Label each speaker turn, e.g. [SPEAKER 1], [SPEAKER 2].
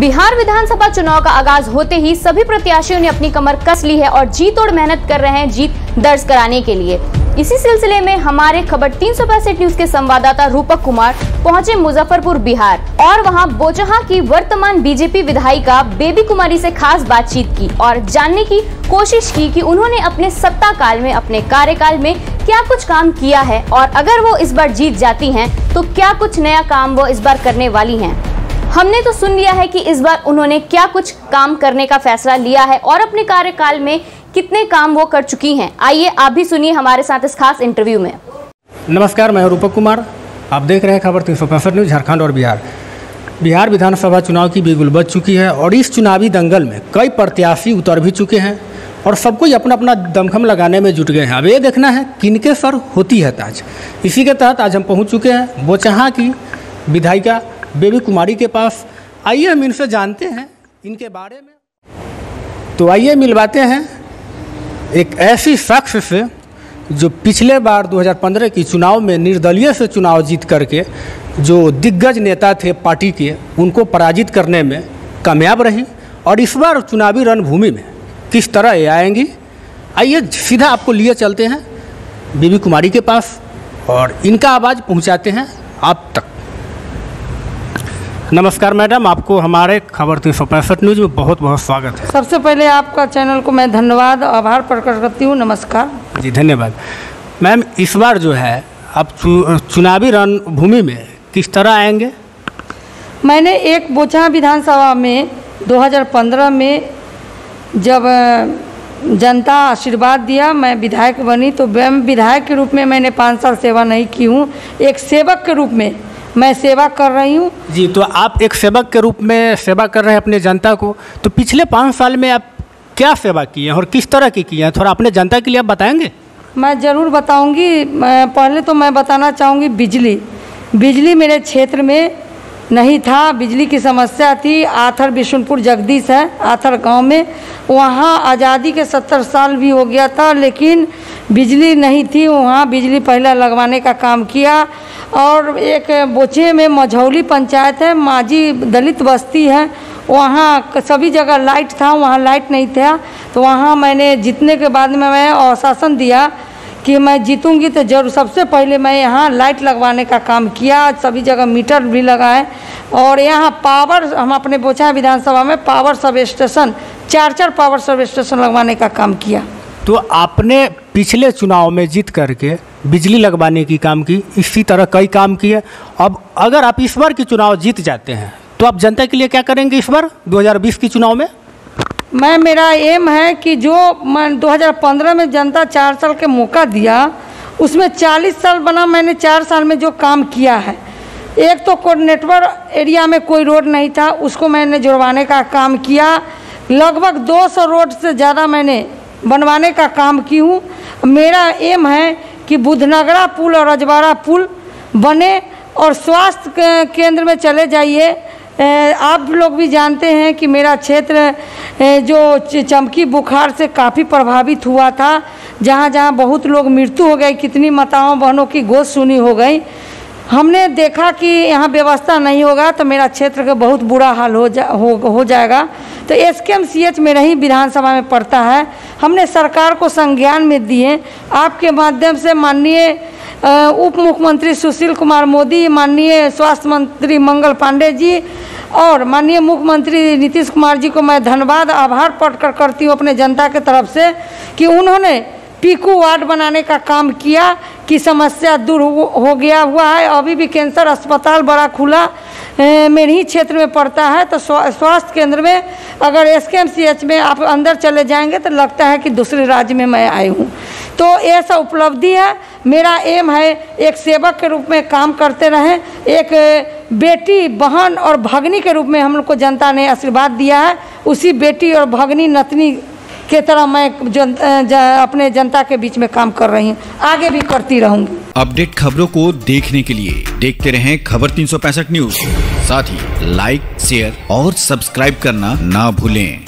[SPEAKER 1] बिहार विधानसभा चुनाव का आगाज होते ही सभी प्रत्याशियों ने अपनी कमर कस ली है और जी तोड़ मेहनत कर रहे हैं जीत दर्ज कराने के लिए। इसी सिलसिले में हमारे खबर 365 न्यूज के संवाददाता रूपक कुमार पहुंचे मुजफ्फरपुर बिहार और वहां बोचहां की वर्तमान बीजेपी विधायिका बेबी कुमारी से खास बातचीत की और जानने की कोशिश की कि उन्होंने अपने सत्ता काल में, अपने कार्यकाल में क्या कुछ काम किया है और अगर वो इस बार जीत जाती हैं तो क्या कुछ नया काम वो इस बार करने वाली हैं। हमने तो सुन लिया है कि इस बार उन्होंने क्या कुछ काम करने का फैसला लिया है और अपने कार्यकाल में कितने काम वो कर चुकी हैं। आइए आप भी सुनिए हमारे साथ इस खास इंटरव्यू में।
[SPEAKER 2] नमस्कार, मैं रूपक कुमार, आप देख रहे हैं खबर 365 न्यूज झारखंड और बिहार विधानसभा चुनाव की बिगुल बज चुकी है और इस चुनावी दंगल में कई प्रत्याशी उतर भी चुके हैं और सब कोई अपना अपना दमखम लगाने में जुट गए हैं। अब ये देखना है किनके सर होती है ताज। इसी के तहत आज हम पहुँच चुके हैं बोचहां की विधायिका बेबी कुमारी के पास। आइए हम इनसे जानते हैं इनके बारे में। तो आइए मिलवाते हैं एक ऐसी शख्स से जो पिछले बार 2015 की चुनाव में निर्दलीय से चुनाव जीत करके जो दिग्गज नेता थे पार्टी के, उनको पराजित करने में कामयाब रही और इस बार चुनावी रणभूमि में किस तरह ये आएंगी। आइए सीधा आपको लिए चलते हैं बेबी कुमारी के पास और इनका आवाज़ पहुंचाते हैं आप तक। नमस्कार मैडम, आपको हमारे खबर 365 न्यूज में बहुत बहुत स्वागत है।
[SPEAKER 3] सबसे पहले आपका चैनल को मैं धन्यवाद आभार प्रकट करती हूँ। नमस्कार
[SPEAKER 2] जी, धन्यवाद। मैम, इस बार जो है आप चुनावी रणभूमि में किस तरह आएंगे?
[SPEAKER 3] मैंने एक बोचहां विधानसभा में 2015 में जब जनता आशीर्वाद दिया, मैं विधायक बनी, तो विधायक के रूप में मैंने 5 साल सेवा नहीं की हूँ। एक सेवक के रूप में मैं सेवा कर रही हूँ।
[SPEAKER 2] जी, तो आप एक सेवक के रूप में सेवा कर रहे हैं अपने जनता को, तो पिछले 5 साल में आप क्या सेवा की है और किस तरह की है, थोड़ा अपने जनता के लिए आप बताएंगे?
[SPEAKER 3] मैं ज़रूर बताऊंगी। पहले तो मैं बताना चाहूँगी बिजली मेरे क्षेत्र में नहीं था, बिजली की समस्या थी। आथर बिशुनपुर जगदीश है, आथर गांव में, वहाँ आज़ादी के 70 साल भी हो गया था लेकिन बिजली नहीं थी। वहाँ बिजली पहले लगवाने का काम किया। और एक बोचे में मझौली पंचायत है, माझी दलित बस्ती है, वहाँ सभी जगह लाइट था, वहाँ लाइट नहीं था। तो वहाँ मैंने जीतने के बाद में मैं आश्वासन दिया कि मैं जीतूंगी तो जरूर सबसे पहले मैं यहाँ लाइट लगवाने का काम किया। सभी जगह मीटर भी लगाए और यहाँ पावर, हम अपने बोचहां विधानसभा में power sub station 4 power sub station लगवाने का काम किया।
[SPEAKER 2] तो आपने पिछले चुनाव में जीत करके बिजली लगवाने की काम की, इसी तरह कई काम किए। अब अगर आप इस बार की चुनाव जीत जाते हैं तो आप जनता के लिए क्या करेंगे इस बार 2020 की चुनाव में?
[SPEAKER 3] मेरा एम है कि जो 2015 में जनता 4 साल के मौका दिया, उसमें 40 साल बना। मैंने 4 साल में जो काम किया है, एक तो नेटवर्क एरिया में कोई रोड नहीं था, उसको मैंने जुड़वाने का काम किया। लगभग 200 रोड से ज़्यादा मैंने बनवाने का काम की हूँ। मेरा एम है कि बुधनगरा पुल और रजवाड़ा पुल बने और स्वास्थ्य केंद्र में चले जाइए। आप लोग भी जानते हैं कि मेरा क्षेत्र जो चमकी बुखार से काफ़ी प्रभावित हुआ था, जहाँ जहाँ बहुत लोग मृत्यु हो गई, कितनी माताओं बहनों की गोद सुनी हो गई। हमने देखा कि यहाँ व्यवस्था नहीं होगा तो मेरा क्षेत्र का बहुत बुरा हाल हो जाएगा। तो SKMCH मेरा ही विधानसभा में पड़ता है। हमने सरकार को संज्ञान में दिए। आपके माध्यम से माननीय उप मुख्यमंत्री सुशील कुमार मोदी, माननीय स्वास्थ्य मंत्री मंगल पांडे जी और माननीय मुख्यमंत्री नीतीश कुमार जी को मैं धन्यवाद आभार प्रकट करती हूँ अपने जनता के तरफ से कि उन्होंने पीकू वार्ड बनाने का काम किया कि समस्या दूर हो गया हुआ है। अभी भी कैंसर अस्पताल बड़ा खुला मेरे ही क्षेत्र में पड़ता है। तो स्वास्थ्य केंद्र में अगर SKMCH में आप अंदर चले जाएंगे तो लगता है कि दूसरे राज्य में मैं आई हूँ। तो ऐसा उपलब्धि है। मेरा एम है एक सेवक के रूप में काम करते रहें। एक बेटी, बहन और भगनी के रूप में हम लोग को जनता ने आशीर्वाद दिया है, उसी बेटी और भगनी नतनी के तरह मैं अपने जनता के बीच में काम कर रही हूँ, आगे भी करती रहूँगी।
[SPEAKER 4] अपडेट खबरों को देखने के लिए देखते रहें खबर 365 न्यूज। साथ ही लाइक, शेयर और सब्सक्राइब करना ना भूलें।